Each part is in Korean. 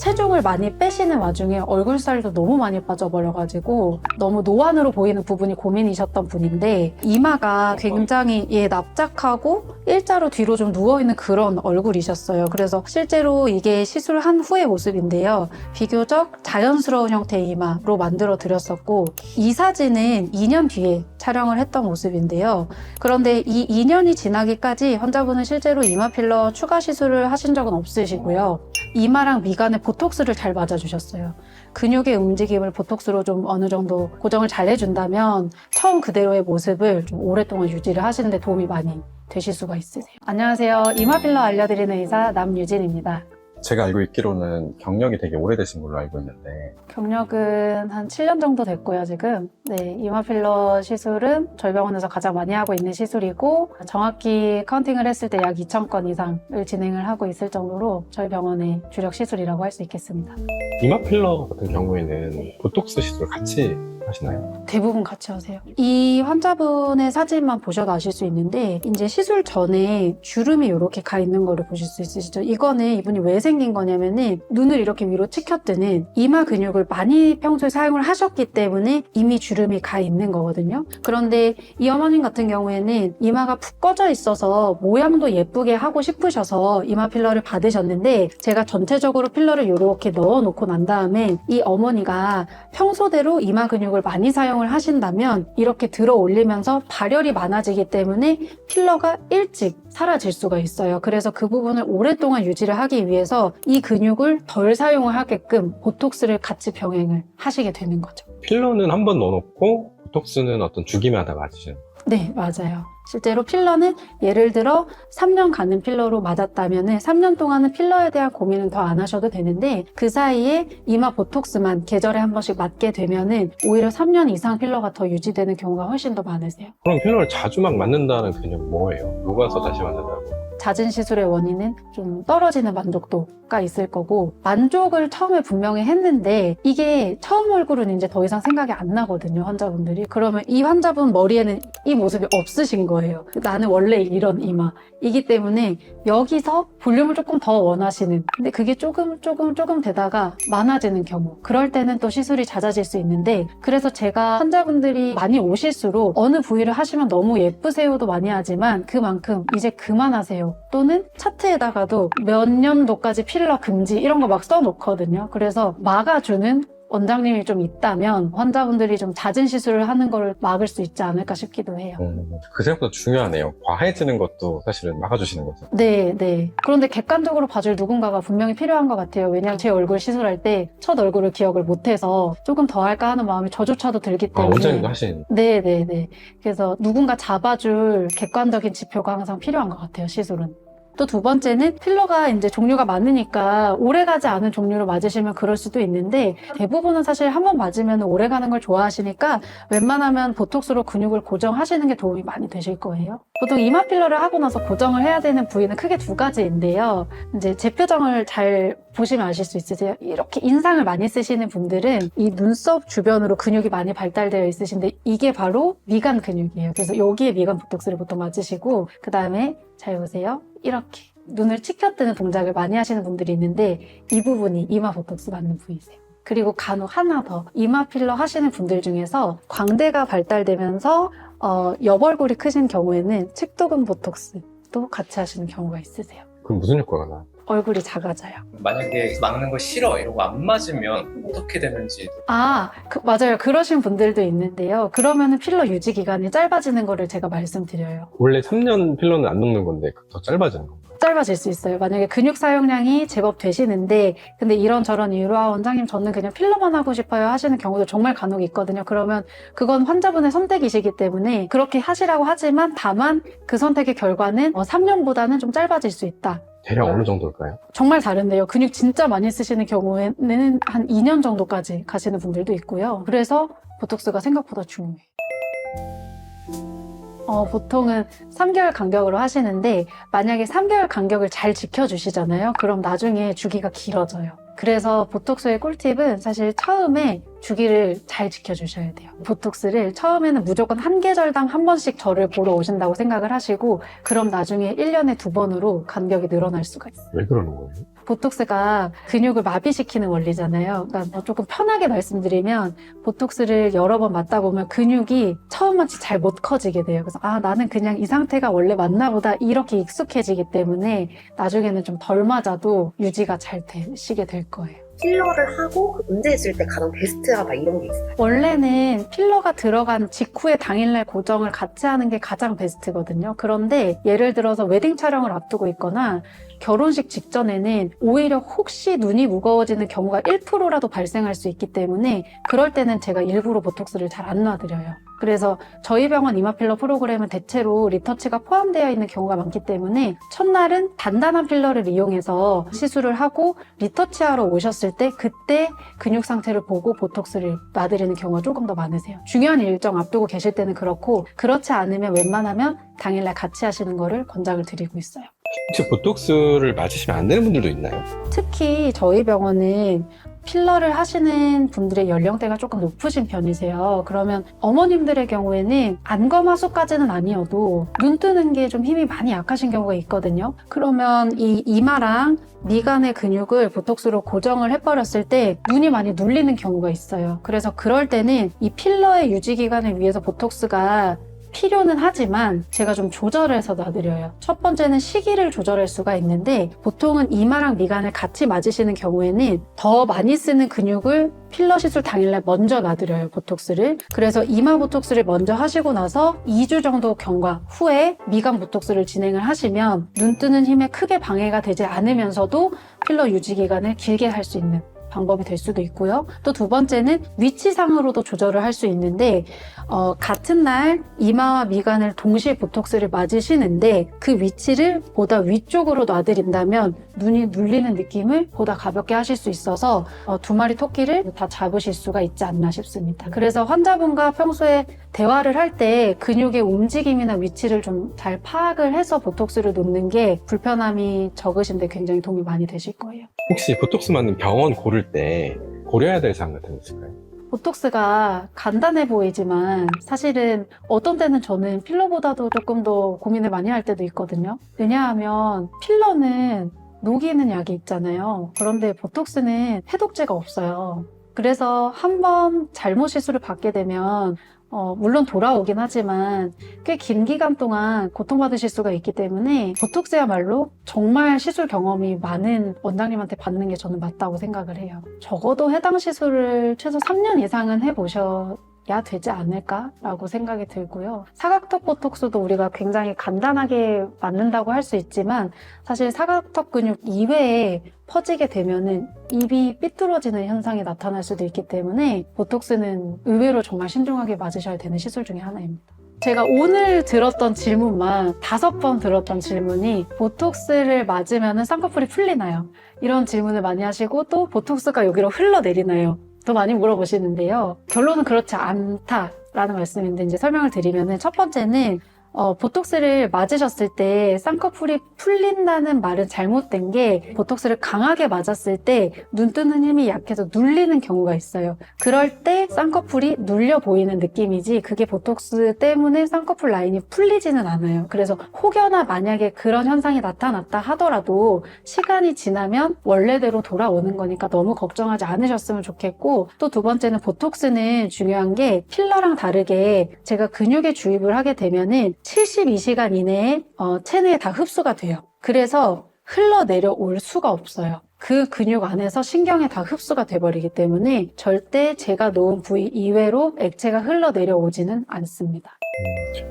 체중을 많이 빼시는 와중에 얼굴살도 너무 많이 빠져버려가지고 너무 노안으로 보이는 부분이 고민이셨던 분인데 이마가 굉장히 납작하고 일자로 뒤로 좀 누워있는 그런 얼굴이셨어요. 그래서 실제로 이게 시술한 후의 모습인데요. 비교적 자연스러운 형태의 이마로 만들어 드렸었고 이 사진은 2년 뒤에 촬영을 했던 모습인데요. 그런데 이 2년이 지나기까지 환자분은 실제로 이마 필러 추가 시술을 하신 적은 없으시고요. 이마랑 미간에 보톡스를 잘 맞아주셨어요. 근육의 움직임을 보톡스로 좀 어느 정도 고정을 잘 해준다면 처음 그대로의 모습을 좀 오랫동안 유지를 하시는 데 도움이 많이 되실 수가 있으세요. 안녕하세요. 이마 필러 알려드리는 의사 남유진입니다. 제가 알고 있기로는 경력이 되게 오래되신 걸로 알고 있는데 경력은 한 7년 정도 됐고요, 지금. 네, 이마 필러 시술은 저희 병원에서 가장 많이 하고 있는 시술이고 정확히 카운팅을 했을 때 약 2,000건 이상을 진행을 하고 있을 정도로 저희 병원의 주력 시술이라고 할 수 있겠습니다. 이마 필러 같은 경우에는 보톡스 시술 같이 하시나요? 대부분 같이 하세요. 이 환자분의 사진만 보셔도 아실 수 있는데 이제 시술 전에 주름이 이렇게 가 있는 거를 보실 수 있으시죠? 이거는 이분이 왜 생긴 거냐면은 눈을 이렇게 위로 치켜뜨는 이마 근육을 많이 평소에 사용을 하셨기 때문에 이미 주름이 가 있는 거거든요. 그런데 이 어머님 같은 경우에는 이마가 푹 꺼져 있어서 모양도 예쁘게 하고 싶으셔서 이마 필러를 받으셨는데 제가 전체적으로 필러를 이렇게 넣어놓고 난 다음에 이 어머니가 평소대로 이마 근육을 많이 사용을 하신다면 이렇게 들어 올리면서 발열이 많아지기 때문에 필러가 일찍 사라질 수가 있어요. 그래서 그 부분을 오랫동안 유지를 하기 위해서 이 근육을 덜 사용을 하게끔 보톡스를 같이 병행을 하시게 되는 거죠. 필러는 한 번 넣어놓고 보톡스는 어떤 주기마다 맞으시는 거예요? 네, 맞아요. 실제로 필러는 예를 들어 3년 가는 필러로 맞았다면 3년 동안은 필러에 대한 고민은 더 안 하셔도 되는데 그 사이에 이마 보톡스만 계절에 한 번씩 맞게 되면 오히려 3년 이상 필러가 더 유지되는 경우가 훨씬 더 많으세요. 그럼 필러를 자주 막 맞는다는 개념은 뭐예요? 녹아서 다시 맞는다고? 잦은 시술의 원인은 좀 떨어지는 만족도가 있을 거고 만족을 처음에 분명히 했는데 이게 처음 얼굴은 이제 더 이상 생각이 안 나거든요, 환자분들이. 그러면 이 환자분 머리에는 이 모습이 없으신 거예요. 나는 원래 이런 이마이기 때문에 여기서 볼륨을 조금 더 원하시는, 근데 그게 조금 되다가 많아지는 경우, 그럴 때는 또 시술이 잦아질 수 있는데 그래서 제가 환자분들이 많이 오실수록 어느 부위를 하시면 너무 예쁘세요도 많이 하지만 그만큼 이제 그만하세요 또는 차트에다가도 몇 년도까지 필러 금지 이런 거 막 써놓거든요. 그래서 막아주는 원장님이 좀 있다면 환자분들이 좀 잦은 시술을 하는 걸 막을 수 있지 않을까 싶기도 해요. 그 생각보다 중요하네요. 과해지는 것도 사실은 막아주시는 거죠. 네. 그런데 객관적으로 봐줄 누군가가 분명히 필요한 것 같아요. 왜냐하면 제 얼굴 시술할 때 첫 얼굴을 기억을 못해서 조금 더 할까 하는 마음이 저조차도 들기 때문에. 원장님도 하신. 네. 그래서 누군가 잡아줄 객관적인 지표가 항상 필요한 것 같아요, 시술은. 또 두 번째는 필러가 이제 종류가 많으니까 오래가지 않은 종류로 맞으시면 그럴 수도 있는데 대부분은 사실 한 번 맞으면 오래가는 걸 좋아하시니까 웬만하면 보톡스로 근육을 고정하시는 게 도움이 많이 되실 거예요. 보통 이마 필러를 하고 나서 고정을 해야 되는 부위는 크게 두 가지인데요. 이제 제 표정을 잘 보시면 아실 수 있으세요? 이렇게 인상을 많이 쓰시는 분들은 이 눈썹 주변으로 근육이 많이 발달되어 있으신데 이게 바로 미간 근육이에요. 그래서 여기에 미간 보톡스를 보통 맞으시고 그 다음에 잘 보세요. 이렇게 눈을 치켜뜨는 동작을 많이 하시는 분들이 있는데 이 부분이 이마 보톡스 맞는 부위세요. 그리고 간혹 하나 더 이마 필러 하시는 분들 중에서 광대가 발달되면서 옆얼굴이 크신 경우에는 측도근 보톡스도 같이 하시는 경우가 있으세요. 그럼 무슨 효과가 나요? 얼굴이 작아져요. 만약에 막는 거 싫어 이러고 안 맞으면 어떻게 되는지. 맞아요. 그러신 분들도 있는데요. 그러면은 필러 유지 기간이 짧아지는 거를 제가 말씀드려요. 원래 3년 필러는 안 녹는 건데 더 짧아지는 건가요? 짧아질 수 있어요. 만약에 근육 사용량이 제법 되시는데 근데 이런저런 이유로 원장님 저는 그냥 필러만 하고 싶어요 하시는 경우도 정말 간혹 있거든요. 그러면 그건 환자분의 선택이시기 때문에 그렇게 하시라고 하지만 다만 그 선택의 결과는 3년보다는 좀 짧아질 수 있다. 대략 어느 정도일까요? 정말 다른데요. 근육 진짜 많이 쓰시는 경우에는 한 2년 정도까지 가시는 분들도 있고요. 그래서 보톡스가 생각보다 중요해요. 보통은 3개월 간격으로 하시는데 만약에 3개월 간격을 잘 지켜주시잖아요. 그럼 나중에 주기가 길어져요. 그래서 보톡스의 꿀팁은 사실 처음에 주기를 잘 지켜주셔야 돼요. 보톡스를 처음에는 무조건 한 계절당 한 번씩 저를 보러 오신다고 생각을 하시고 그럼 나중에 1년에 2번으로 간격이 늘어날 수가 있어요. 왜 그러는 거예요? 보톡스가 근육을 마비시키는 원리잖아요. 그러니까 조금 편하게 말씀드리면 보톡스를 여러 번 맞다 보면 근육이 처음만치 잘 못 커지게 돼요. 그래서 나는 그냥 이 상태가 원래 맞나 보다 이렇게 익숙해지기 때문에 나중에는 좀 덜 맞아도 유지가 잘 되시게 될 거예요. 필러를 하고 언제 했을 때 가장 베스트하다 이런 게 있어요? 원래는 필러가 들어간 직후에 당일날 고정을 같이 하는 게 가장 베스트거든요. 그런데 예를 들어서 웨딩 촬영을 앞두고 있거나 결혼식 직전에는 오히려 혹시 눈이 무거워지는 경우가 1%라도 발생할 수 있기 때문에 그럴 때는 제가 일부러 보톡스를 잘 안 놔드려요. 그래서 저희 병원 이마필러 프로그램은 대체로 리터치가 포함되어 있는 경우가 많기 때문에 첫날은 단단한 필러를 이용해서 시술을 하고 리터치하러 오셨을 때 그때 근육 상태를 보고 보톡스를 놔드리는 경우가 조금 더 많으세요. 중요한 일정 앞두고 계실 때는 그렇고 그렇지 않으면 웬만하면 당일날 같이 하시는 거를 권장을 드리고 있어요. 혹시 보톡스를 맞으시면 안 되는 분들도 있나요? 특히 저희 병원은 필러를 하시는 분들의 연령대가 조금 높으신 편이세요. 그러면 어머님들의 경우에는 안검하수까지는 아니어도 눈 뜨는 게 좀 힘이 많이 약하신 경우가 있거든요. 그러면 이 이마랑 미간의 근육을 보톡스로 고정을 해버렸을 때 눈이 많이 눌리는 경우가 있어요. 그래서 그럴 때는 이 필러의 유지 기간을 위해서 보톡스가 필요는 하지만 제가 좀 조절해서 놔드려요. 첫 번째는 시기를 조절할 수가 있는데 보통은 이마랑 미간을 같이 맞으시는 경우에는 더 많이 쓰는 근육을 필러 시술 당일날 먼저 놔드려요, 보톡스를. 그래서 이마 보톡스를 먼저 하시고 나서 2주 정도 경과 후에 미간 보톡스를 진행을 하시면 눈 뜨는 힘에 크게 방해가 되지 않으면서도 필러 유지 기간을 길게 할 수 있는 방법이 될 수도 있고요. 또 두 번째는 위치상으로도 조절을 할 수 있는데 같은 날 이마와 미간을 동시에 보톡스를 맞으시는데 그 위치를 보다 위쪽으로 놔드린다면 눈이 눌리는 느낌을 보다 가볍게 하실 수 있어서 두 마리 토끼를 다 잡으실 수가 있지 않나 싶습니다. 그래서 환자분과 평소에 대화를 할 때 근육의 움직임이나 위치를 좀 잘 파악을 해서 보톡스를 놓는 게 불편함이 적으신데 굉장히 도움이 많이 되실 거예요. 혹시 보톡스 맞는 병원 고를 때 고려해야 될 사항 같은 거 있을까요? 보톡스가 간단해 보이지만 사실은 어떤 때는 저는 필러보다도 조금 더 고민을 많이 할 때도 있거든요. 왜냐하면 필러는 녹이는 약이 있잖아요. 그런데 보톡스는 해독제가 없어요. 그래서 한번 잘못 시술을 받게 되면 물론 돌아오긴 하지만 꽤 긴 기간 동안 고통받으실 수가 있기 때문에 보톡스야말로 정말 시술 경험이 많은 원장님한테 받는 게 저는 맞다고 생각을 해요. 적어도 해당 시술을 최소 3년 이상은 해보셔야 되지 않을까라고 생각이 들고요. 사각턱 보톡스도 우리가 굉장히 간단하게 맞는다고 할 수 있지만 사실 사각턱 근육 이외에 퍼지게 되면은 입이 삐뚤어지는 현상이 나타날 수도 있기 때문에 보톡스는 의외로 정말 신중하게 맞으셔야 되는 시술 중에 하나입니다. 제가 오늘 들었던 질문만 5번 들었던 질문이 보톡스를 맞으면 쌍꺼풀이 풀리나요? 이런 질문을 많이 하시고 또 보톡스가 여기로 흘러내리나요? 더 많이 물어보시는데요. 결론은 그렇지 않다라는 말씀인데 이제 설명을 드리면은 첫 번째는 보톡스를 맞으셨을 때 쌍꺼풀이 풀린다는 말은 잘못된 게 보톡스를 강하게 맞았을 때 눈 뜨는 힘이 약해서 눌리는 경우가 있어요. 그럴 때 쌍꺼풀이 눌려 보이는 느낌이지 그게 보톡스 때문에 쌍꺼풀 라인이 풀리지는 않아요. 그래서 혹여나 만약에 그런 현상이 나타났다 하더라도 시간이 지나면 원래대로 돌아오는 거니까 너무 걱정하지 않으셨으면 좋겠고 또 두 번째는 보톡스는 중요한 게 필러랑 다르게 제가 근육에 주입을 하게 되면은 72시간 이내에 체내에 다 흡수가 돼요. 그래서 흘러내려올 수가 없어요. 그 근육 안에서 신경에 다 흡수가 돼버리기 때문에 절대 제가 놓은 부위 이외로 액체가 흘러내려오지는 않습니다.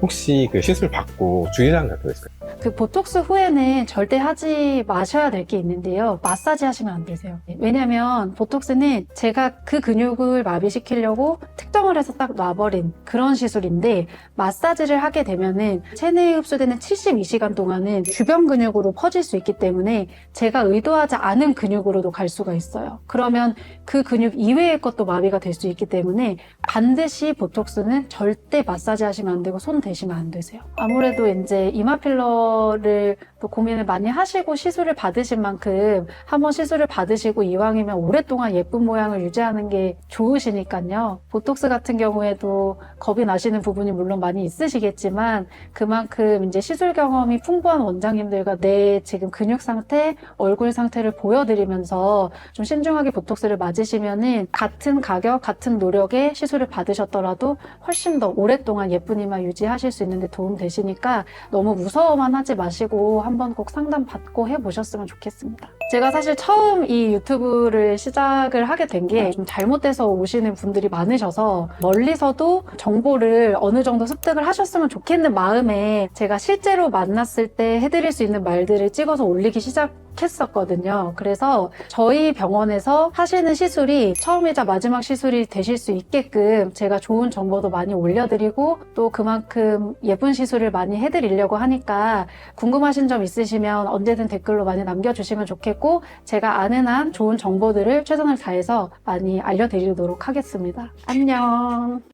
혹시 그 시술 받고 주의사항 같은 거 있을까요? 그 보톡스 후에는 절대 하지 마셔야 될 게 있는데요. 마사지 하시면 안 되세요. 왜냐면 보톡스는 제가 그 근육을 마비시키려고 특정을 해서 딱 놔버린 그런 시술인데 마사지를 하게 되면은 체내에 흡수되는 72시간 동안은 주변 근육으로 퍼질 수 있기 때문에 제가 의도하지 않은 근육으로도 갈 수가 있어요. 그러면 그 근육 이외의 것도 마비가 될 수 있기 때문에 반드시 보톡스는 절대 마사지 하시면 안 되고 손 대시면 안 되세요. 아무래도 이제 이마 필러를 또 고민을 많이 하시고 시술을 받으신 만큼 한번 시술을 받으시고 이왕이면 오랫동안 예쁜 모양을 유지하는 게 좋으시니까요. 보톡스 같은 경우에도 겁이 나시는 부분이 물론 많이 있으시겠지만 그만큼 이제 시술 경험이 풍부한 원장님들과 내 지금 근육 상태, 얼굴 상태를 보여드리면서 좀 신중하게 보톡스를 맞으시면은 같은 가격, 같은 노력에 시술을 받으셨더라도 훨씬 더 오랫동안 예쁜 이마 유지하실 수 있는 데 도움 되시니까 너무 무서워만 하지 마시고 한번 꼭 상담 받고 해보셨으면 좋겠습니다. 제가 사실 처음 이 유튜브를 시작을 하게 된 게 좀 잘못돼서 오시는 분들이 많으셔서 멀리서도 정보를 어느 정도 습득을 하셨으면 좋겠는 마음에 제가 실제로 만났을 때 해드릴 수 있는 말들을 찍어서 올리기 시작했었거든요. 그래서 저희 병원에서 하시는 시술이 처음이자 마지막 시술이 되실 수 있게끔 제가 좋은 정보도 많이 올려드리고 또 그만큼 예쁜 시술을 많이 해드리려고 하니까 궁금하신 점 있으시면 언제든 댓글로 많이 남겨주시면 좋겠고 제가 아는 한 좋은 정보들을 최선을 다해서 많이 알려드리도록 하겠습니다. 안녕.